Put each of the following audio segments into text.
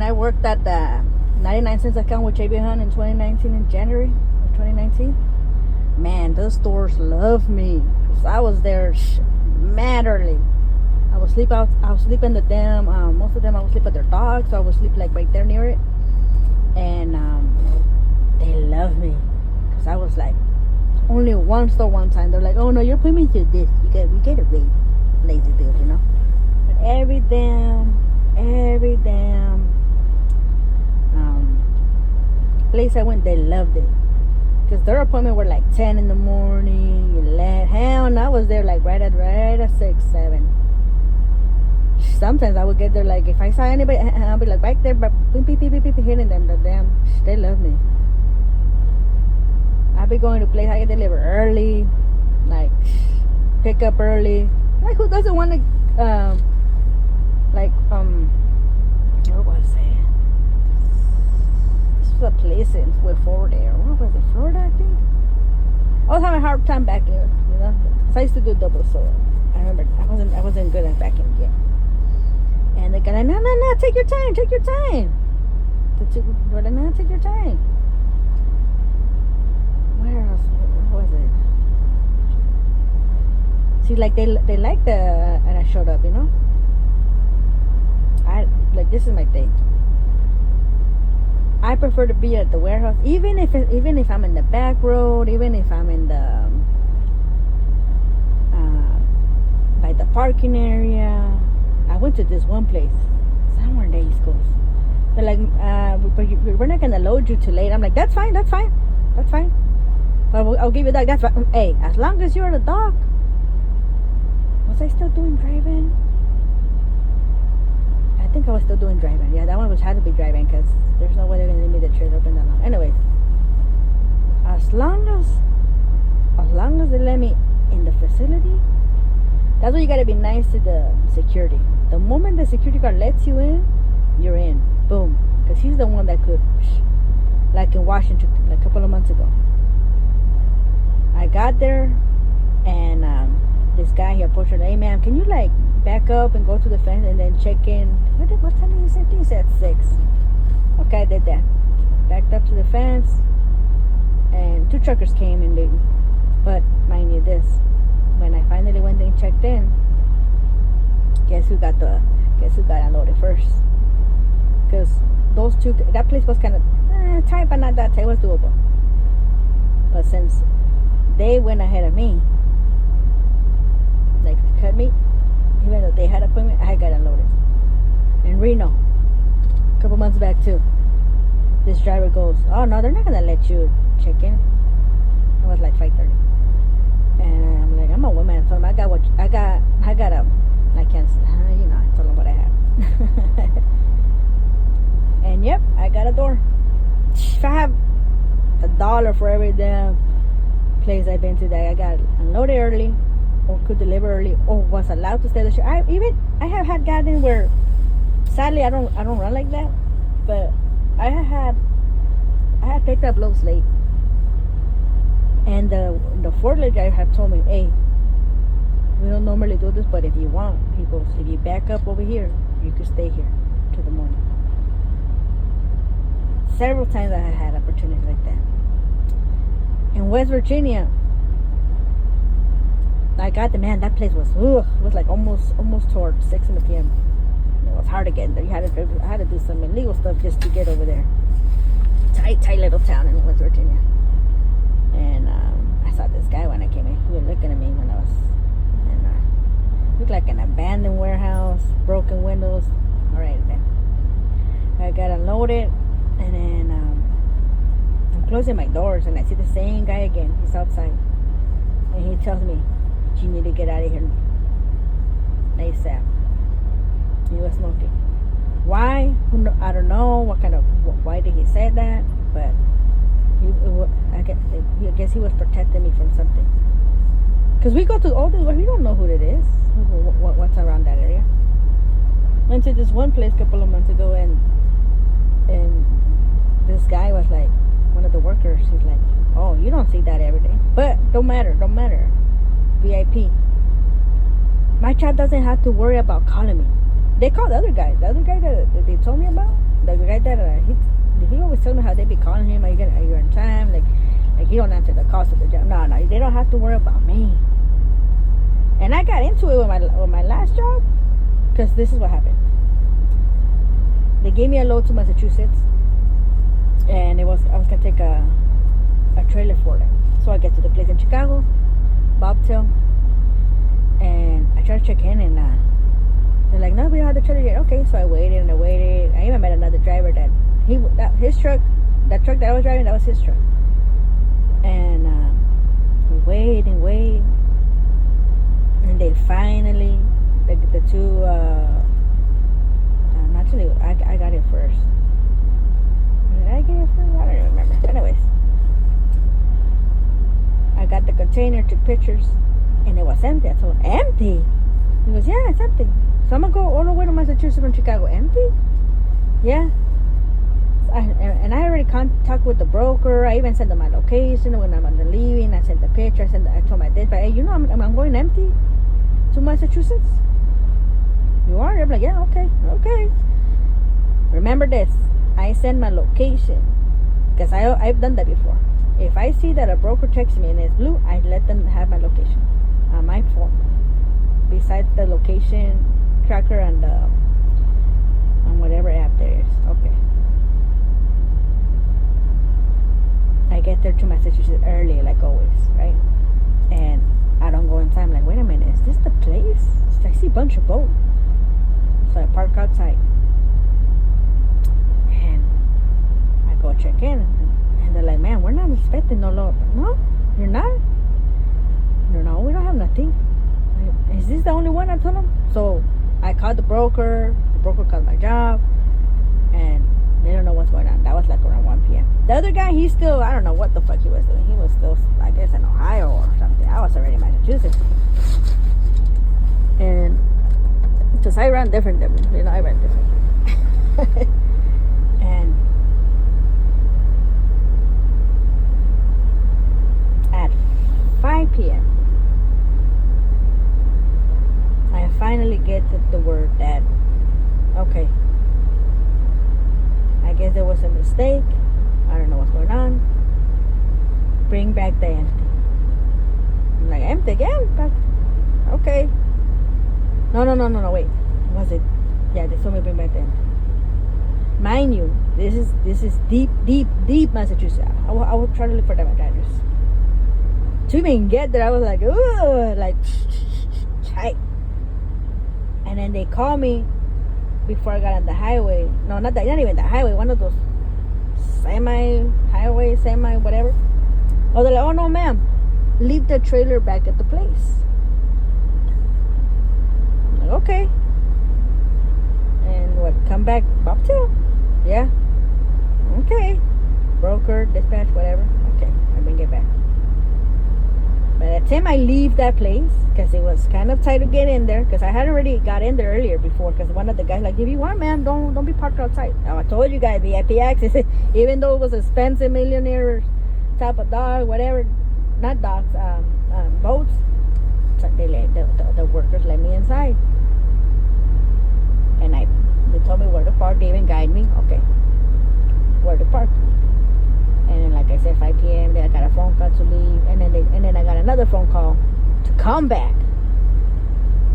when I worked at the 99 cents account with JB Hunt in 2019, in January of 2019, man, those stores love me. Cause I was there mad early. I would sleep in the damn, most of them I would sleep at their dogs, so I would sleep like right there near it. And they love me. Cause I was like, only one store one time. They're like, oh no, you're putting me through this. We get a wait. Lazy bills, you know. But every damn place I went, they loved it. Because their appointment were like 10 in the morning, 11. Hell no, I was there like right at 6, 7. Sometimes I would get there like, if I saw anybody, I'll be like right there, but beep, hitting them. The damn, they love me. I'll be going to place I get deliver early, like pick up early. Like, who doesn't want to, what was it? This was a place with Florida, or what was it, Florida, I think? I was having a hard time backing, you know, because I used to do double, so I remember I wasn't good at backing yet. And the guy like, no, take your time. Take your time. Where else? What was it? See, like they like the, and I showed up, you know. This is my thing. I prefer to be at the warehouse, even if I'm in the back road, even if I'm in the by the parking area. I went to this one place somewhere in the East Coast. They're like, but we're not gonna load you too late. I'm like, that's fine. But I'll give you that. That's fine. Hey, as long as you're at the dock. Was I still doing driving? I think I was still doing driving. Yeah, that one had to be driving because there's no way they're gonna leave me the trailer open that long. Anyways, as long as they let me in the facility, that's why you gotta be nice to the security. The moment the security guard lets you in, you're in. Boom. Because he's the one that could, like in Washington, like a couple of months ago. I got there, and this guy, he approached her, hey ma'am, can you like back up and go to the fence and then check in? What time did he say? I think he said 6. Okay, I did that. Backed up to the fence, and 2 truckers came and but mind you this, when I finally went and checked in, guess who got unloaded first? Because those two, that place was kind of tight, but not that tight. It was doable. But since they went ahead of me, like cut me, even though they had an appointment, I got unloaded. In Reno, a couple months back too, this driver goes, oh no, they're not gonna let you check in. It was like 5:30, and I'm like, I'm a woman. I told him I can't, I told him what I have. And yep, I got a door. If I have $1 for every damn place I've been to that I got unloaded early, or could deliver early, or was allowed to stay the show. I have had gotten where, sadly I don't run like that, but I have picked up loads late, and the forklift guy have told me, hey, we don't normally do this, but if you want, he goes, if you back up over here, you could stay here till the morning. Several times I have had opportunities like that. In West Virginia, I got that place was like almost towards 6 in the p.m. It was hard to get in there. I had to do some illegal stuff just to get over there. Tight little town in West Virginia. And I saw this guy when I came in. He was looking at me when I was, and looked like an abandoned warehouse, broken windows. All right, then I got unloaded, and then I'm closing my doors, and I see the same guy again. He's outside, and he tells me, you need to get out of here ASAP. He was smoking. Why? I don't know why did he say that, but I guess he was protecting me from something. Because we go to all this, we don't know who it is, what's around that area. Went to this one place a couple of months ago, and this guy was like, one of the workers, he's like, oh, you don't see that every day. But don't matter. VIP. My job doesn't have to worry about calling me. They call the other guy that they told me about? The guy that he always tell me how they be calling him. Are you on time? Like he don't answer the calls to the job. No, they don't have to worry about me. And I got into it with my last job because this is what happened. They gave me a load to Massachusetts, and I was gonna take a trailer for them. So I get to the place in Chicago, bobtail, and I try to check in, and they're like, no, we don't have the trailer yet. Okay, so I waited. I even met another driver his truck, that truck that I was driving, that was his truck. And we wait, and they finally, the two, actually, I got it first. Did I get it first? I don't even remember. Anyways, I got the container, took pictures, and it was empty. I told him, empty? He goes, yeah, it's empty. So I'm going to go all the way to Massachusetts from Chicago. Empty? Yeah. And I already contacted with the broker. I even sent them my location when I'm leaving. I sent the picture. I told my dispatcher, hey, you know I'm going empty to Massachusetts. You are? They're like, yeah, okay. Remember this. I send my location because I've done that before. If I see that a broker texts me and it's blue, I let them have my location on my phone. Besides the location tracker and on whatever app there is. Okay. I get there to Massachusetts early, like always, right? And I don't go inside. I'm like, wait a minute, is this the place? I see a bunch of boats. So I park outside. And I go check in. And they're like, man, we're not expecting no load. No, you're not? No, we don't have nothing. Is this the only one? I told them. So I called the broker. The broker called my job. And they don't know what's going on. That was like around 1 p.m. The other guy, he's still, I don't know what the fuck he was doing. He was still, I guess, in Ohio or something. I was already in Massachusetts. And because I ran different than, I ran different. And at 5 p.m., I finally get the word that, okay, I guess there was a mistake. I don't know what's going on. Bring back the empty. I'm like, empty again? But okay. No, wait. Was it? Yeah, they told me bring back the empty. Mind you, this is deep Massachusetts. I will try to look for that address. To even get there, I was like, ooh, like, tight. And then they call me before I got on the highway. No, not even the highway. One of those semi-highway, whatever. Oh, they're like, oh no, ma'am, leave the trailer back at the place. I'm like, okay. And what? Come back, bobtail? Yeah. Okay. Broker, dispatch, whatever. Okay, I bring it back. By the time I leave that place, because it was kind of tight to get in there, because I had already got in there earlier before, because one of the guys like, if you want, man, don't be parked outside. Now, I told you guys, VIP access, even though it was expensive, millionaire type of dog, whatever, not dogs, boats, the workers let me inside. And they told me where to park. They even guide me. Okay, where to park. And then, like I said, 5 p.m. I got a phone call to leave, and then I got another phone call to come back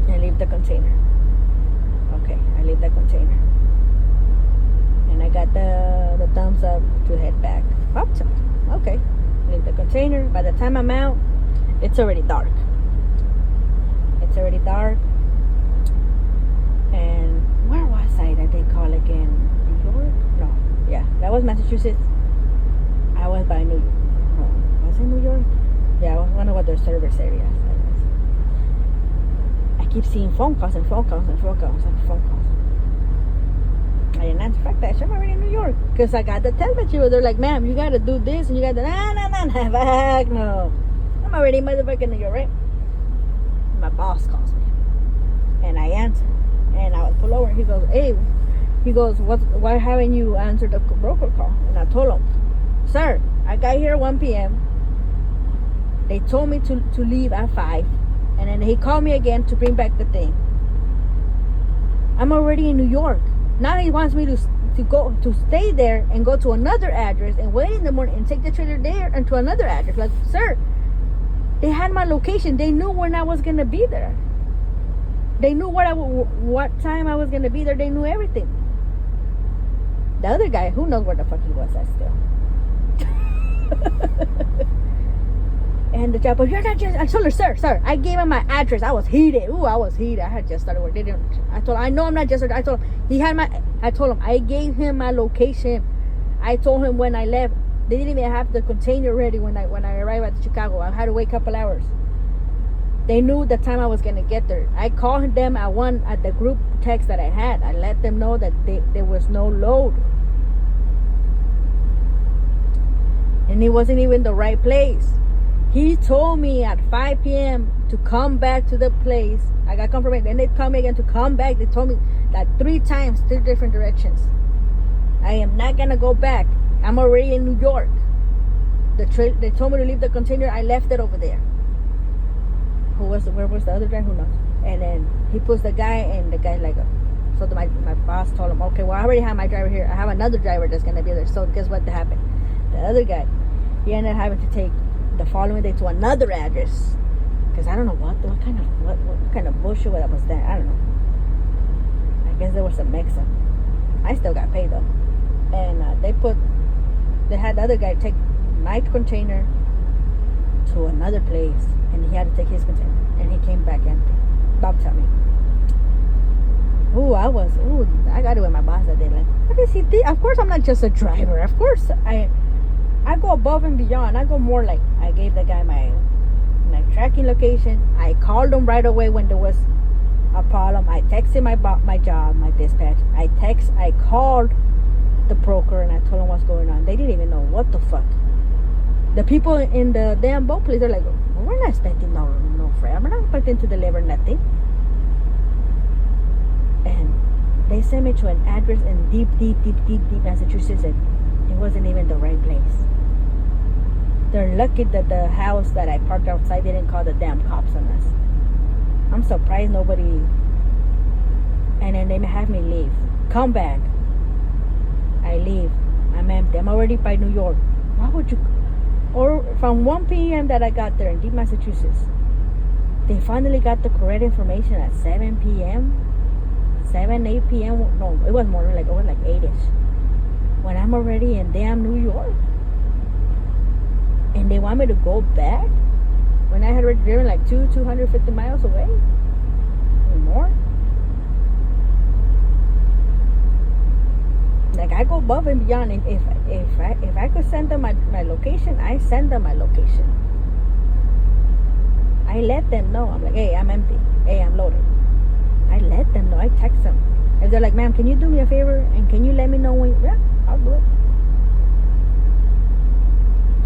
and leave the container. Okay, I leave the container, and I got the thumbs up to head back. Okay, leave the container. By the time I'm out, it's already dark. And where was I that they call again? New York? No, yeah, that was Massachusetts. I was by New York. No, was it New York? Yeah, I was one of their service areas. I keep seeing phone calls. I didn't answer. Fuck that shit. I'm already in New York. Because I got the text message where they're like, ma'am, you got to do this and you got to, fuck no. I'm already motherfucking New York, right? My boss calls me. And I answer. And I would pull over. He goes, hey. He goes, why haven't you answered the broker call? And I told him, sir, I got here 1 p.m. They told me to leave at 5. And then he called me again to bring back the thing. I'm already in New York. Now he wants me to stay there and go to another address and wait in the morning and take the trailer there and to another address. Like, sir, they had my location. They knew when I was gonna be there. They knew what time I was gonna be there. They knew everything. The other guy, who knows where the fuck he was at still. And the job, but you're not just. I told her, sir. I gave him my address. I was heated. I was heated. I had just started work. I told him, I know I'm not just. I told him I told him I gave him my location. I told him when I left. They didn't even have the container ready when I arrived at Chicago. I had to wait a couple hours. They knew the time I was gonna get there. I called them at the group text that I had. I let them know that there was no load. And it wasn't even the right place. He told me at 5 p.m. to come back to the place. I got confirmation. Then they told me again to come back. They told me that 3 times, 3 different directions. I am not going to go back. I'm already in New York. They told me to leave the container. I left it over there. Where was the other guy? Who knows? And then he puts the guy, and the guy's like, so my boss told him, okay, well, I already have my driver here. I have another driver that's going to be there. So guess what happened? The other guy, he ended up having to take the following day to another address, because I don't know what kind of bullshit that was there. I don't know. I guess there was some mix-up. I still got paid though, and they had the other guy take my container to another place, and he had to take his container, and he came back empty. Bob told me. I got it with my boss that day. Like, what does he think? Of course, I'm not just a driver. Of course, I go above and beyond. I go more like, I gave the guy my tracking location. I called him right away when there was a problem. I texted my job, my dispatch. I called the broker and I told him what's going on. They didn't even know what the fuck. The people in the damn boat place, they're like, well, we're not expecting no freight. We're not expecting to deliver nothing. And they sent me to an address in deep Massachusetts, and it wasn't even the right place. They're lucky that the house that I parked outside didn't call the damn cops on us. I'm surprised nobody. And then they have me leave. Come back. I leave. I'm empty. I'm already by New York. Why would you? Or from 1 p.m. that I got there in deep Massachusetts, they finally got the correct information at 7 p.m. 8 p.m. No, it was more like, it was like 8ish. When I'm already in damn New York. And they want me to go back when I had already driven like 250 miles away or more. Like, I go above and beyond. If I could send them my location, I send them my location. I let them know. I'm like, hey, I'm empty. Hey, I'm loaded. I let them know. I text them. If they're like, ma'am, can you do me a favor and can you let me know when? Yeah, I'll do it.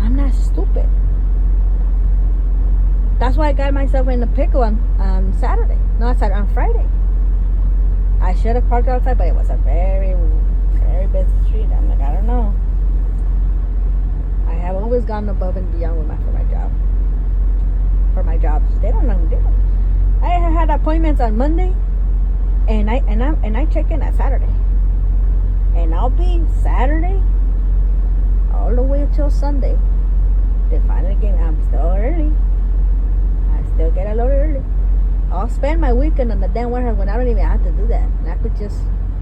I'm not stupid. That's why I got myself in a pickle on Saturday. No, on Friday. I should have parked outside, but it was a very, very busy street. I'm like, I don't know. I have always gone above and beyond for my job. For my jobs. They don't know. I had appointments on Monday, and I check in at Saturday. And I'll be Saturday all the way until Sunday. They finally came. I'm still early. I still get a load early. I'll spend my weekend on the damn warehouse when I don't even have to do that. And I could just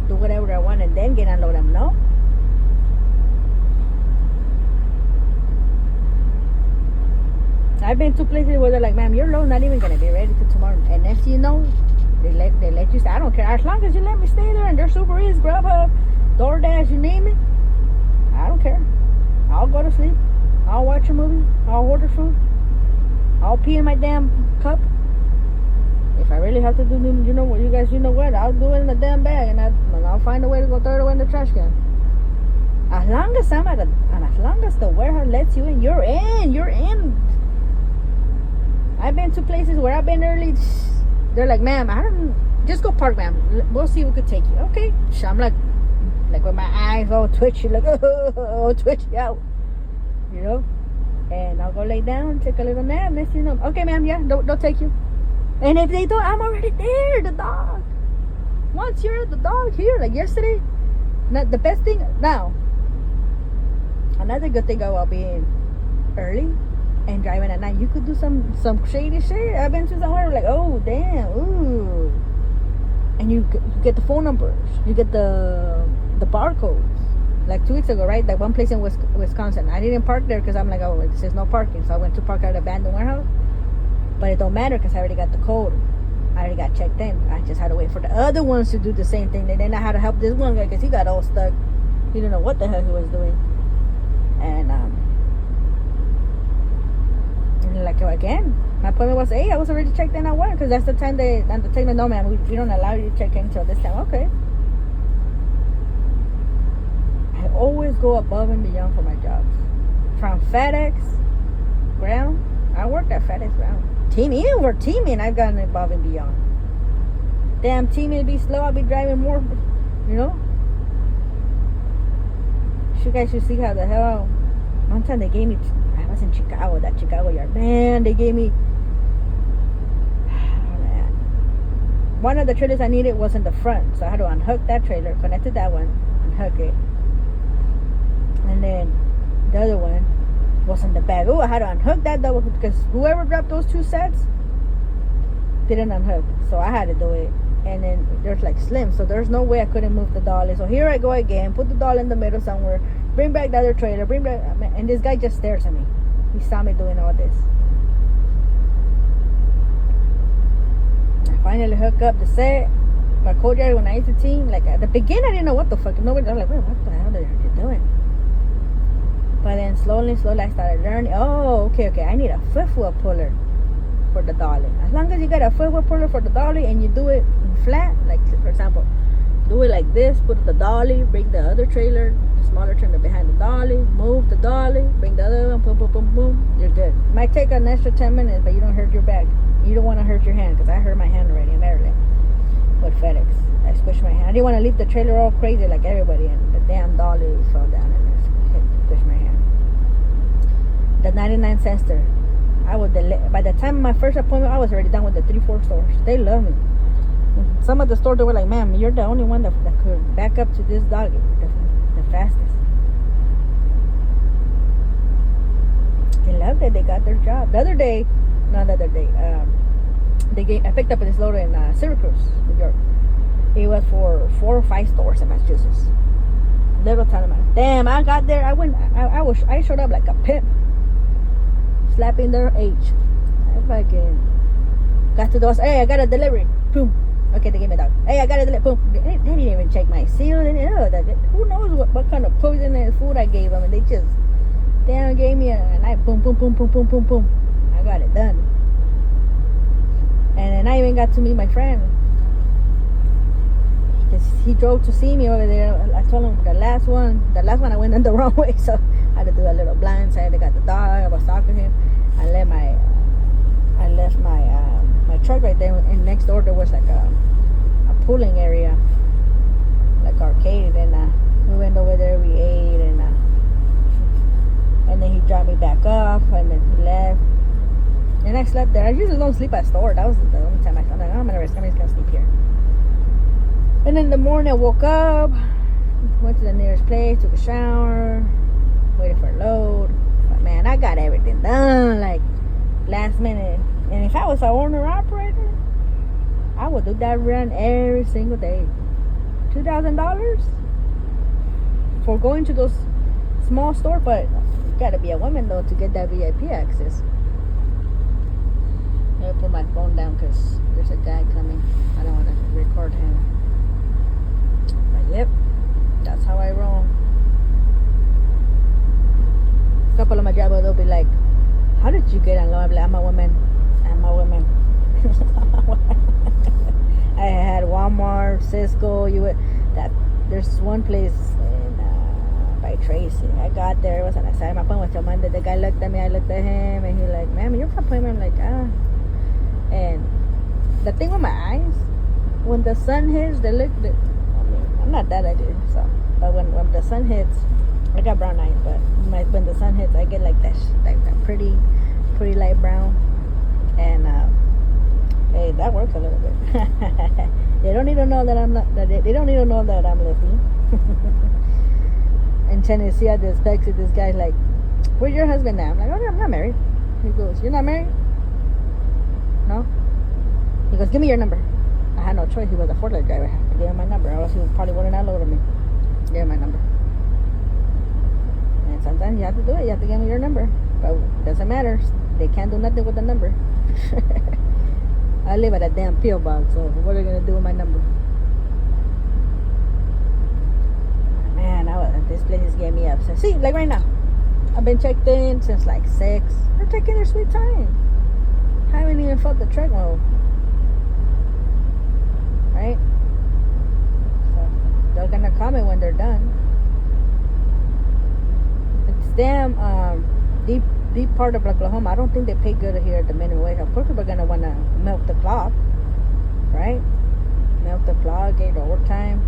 do whatever I want and then get unload them. No. I've been to places where they're like, ma'am, your load's not even gonna be ready till tomorrow. And next you know, they let you stay. I don't care. As long as you let me stay there and there's Super Eats, Grubhub, DoorDash, you name it. I don't care. I'll go to sleep. I'll watch a movie. I'll order food. I'll pee in my damn cup. If I really have to do, you know what, you guys, you know what? I'll do it in the damn bag, and I'll find a way to go throw it away in the trash can. As long as as long as the warehouse lets you in, you're in. You're in. I've been to places where I've been early. They're like, ma'am, just go park, ma'am. We'll see if we could take you. Okay. So I'm like with my eyes all twitchy, like, oh, twitchy out. You know? And I'll go lay down, take a little nap, next you know, okay, ma'am, yeah, they'll take you. And if they don't, I'm already there, the dog. Once you're the dog here, like yesterday, not the best thing now. Another good thing about being early and driving at night, you could do some shady shit. I've been to somewhere like, oh damn, ooh, and you get the phone numbers, you get the barcodes. Like 2 weeks ago, right? That one place in Wisconsin, I didn't park there because I'm like, oh, it says no parking, so I went to park at an abandoned warehouse. But it don't matter because I already got the code. I already got checked in. I just had to wait for the other ones to do the same thing. And then I had to help this one guy because he got all stuck. He didn't know what the hell he was doing. And like again, my appointment was 8. I was already checked in at 1 because that's the time they take me. No, man, we don't allow you to check in until this time. Okay. I always go above and beyond for my jobs. From FedEx ground, I worked at FedEx ground. Teaming, even for teaming, I've gotten above and beyond. Damn, teaming be slow. I'll be driving more, you know. You guys should see how the hell. One time they gave me. I was in Chicago, that Chicago yard. Man, they gave me. Oh man. One of the trailers I needed was in the front, so I had to unhook that trailer, connected that one, unhook it, and then the other one was in the back. Oh, I had to unhook that double because whoever dropped those 2 sets didn't unhook, so I had to do it. And then there's like slim, so there's no way I couldn't move the dolly. So here I go again, put the dolly in the middle somewhere, bring back the other trailer, bring back, and this guy just stares at me. He saw me doing all this. I finally hook up the set. My courtyard when I used to team, like at the beginning I didn't know what the fuck. Nobody was like, wait, what the hell are you doing? But then slowly I started learning. Oh, okay, I need a fifth wheel puller for the dolly. As long as you got a fifth wheel puller for the dolly and you do it in flat, like for example, do it like this, put the dolly, bring the other trailer, the smaller trailer behind the dolly, move the dolly, bring the other one, boom, boom, boom, boom, you're good. It might take an extra 10 minutes, but you don't hurt your back. You don't want to hurt your hand, because I hurt my hand already in Maryland with FedEx. I squished my hand. I didn't want to leave the trailer all crazy like everybody, and the damn dolly fell down and I squished my hand. The 99-cent store. I would by the time of my first appointment, I was already done with the 3-4 stores. They love me. Some of the stores, they were like, ma'am, you're the only one that could back up to this doggy the fastest. They loved it. They got their job. I picked up this load in Syracuse, New York. It was for 4 or 5 stores in Massachusetts. Little town. Damn, I got there. I showed up like a pimp, slapping their H. I fucking got to those. Hey, I got a delivery. Boom. Okay, they gave me that. Hey, I got a delivery. Boom. They didn't even check my seal. Who knows what kind of poisonous food I gave them, and they just damn gave me a knife. Boom, boom, boom, boom, boom, boom, boom. I got it done. And then I even got to meet my friend. Because he drove to see me over there. I told him the last one I went in the wrong way, so I had to do a little blind side. I got the dog. I was talking to him. I left my truck right there, and next door there was like a pooling area, like arcade, and we went over there. We ate, and then he dropped me back off, and then he left. And I slept there. I usually don't sleep at store. That was the only time I slept. I'm like, oh, I'm gonna rest. I'm just gonna sleep here. And then in the morning I woke up, went to the nearest place, took a shower, waited for a load. But man, I got everything done like last minute. And if I was an owner-operator, I would do that run every single day. $2,000 for going to those small stores, but you gotta be a woman though to get that VIP access. I put my phone down because there's a guy coming. I don't want to record him. But yep, that's how I roll. A couple of my drivers, they'll be like, how did you get on low? I'm like, I'm a woman. I had Walmart, Cisco. There's one place by Tracy. I got there. It was on the side. My appointment was till Monday. The guy looked at me. I looked at him, and he like, ma'am, your appointment? I'm like, ah. And the thing with my eyes, when the sun hits, I'm not that idea. So, but when the sun hits, I got brown eyes. But when the sun hits, I get like that pretty light brown. And hey, that works a little bit. They don't need to know that I'm not. They don't need to know that I'm lesbian. In Tennessee, I just texted this guy like, "Where's your husband now?" I'm like, "Oh, I'm not married." He goes, "You're not married?" No. He goes, "Give me your number." I had no choice. He was a forklift driver. I had to give him my number, or else he probably wouldn't have loaded me. Give him my number. And sometimes you have to do it. You have to give me your number, but it doesn't matter. They can't do nothing with the number. I live at a damn P.O. box, so what are they gonna do with my number? Man, this place is getting me upset. See, like right now, I've been checked in since like 6. They're taking their sweet time. Haven't even felt the truck move. Right? So they're gonna call me when they're done. It's damn deep part of Oklahoma. I don't think they pay good here at the minimum wage. Of course, we're gonna wanna milk the clock, right? Milk the clock, get overtime.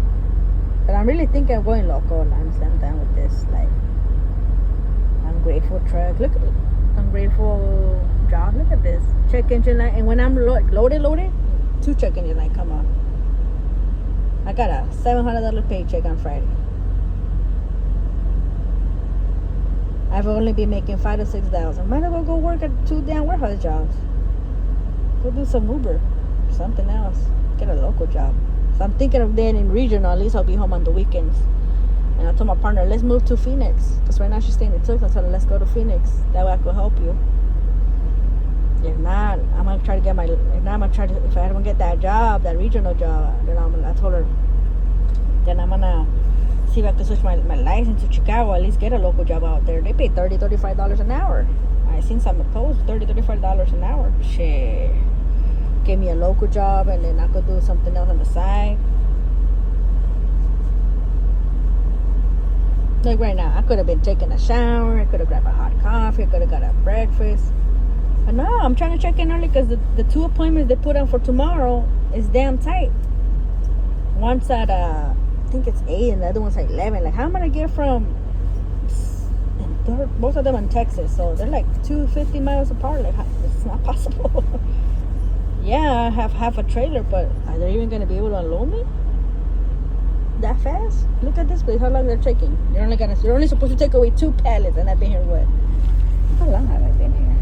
But I'm really thinking of going local. I'm done with this. Like, ungrateful truck. Look at it. Ungrateful job. Look at this. Check engine light. And when I'm loaded, 2 check engine light come on. I got a $700 paycheck on Friday. I've only been making $5,000 to $6,000. Might as well go work at 2 damn warehouse jobs. Go do some Uber, something else. Get a local job. So I'm thinking of then in regional. At least I'll be home on the weekends. And I told my partner, let's move to Phoenix, because right now she's staying in Tucson. I told her, let's go to Phoenix. That way I could help you. If not, I'm gonna try to get if I don't get that job, that regional job, then I told her, then I'm gonna see if I can switch my license to Chicago, at least get a local job out there. They pay $30, $35 an hour. I seen some posts, $30, $35 an hour. Shit. Give me a local job, and then I could do something else on the side. Like right now, I could have been taking a shower, I could have grabbed a hot coffee, I could have got a breakfast. But no, I'm trying to check in early because the 2 appointments they put on for tomorrow is damn tight. One's at I think it's 8, and the other one's at 11. Like, how am I gonna get from? Both of them in Texas, so they're like 250 miles apart. Like, it's not possible. Yeah, I have half a trailer, but are they even gonna be able to unload me that fast? Look at this place. How long they're taking? You're only supposed to take away 2 pallets, and I've been here what? How long have I been here?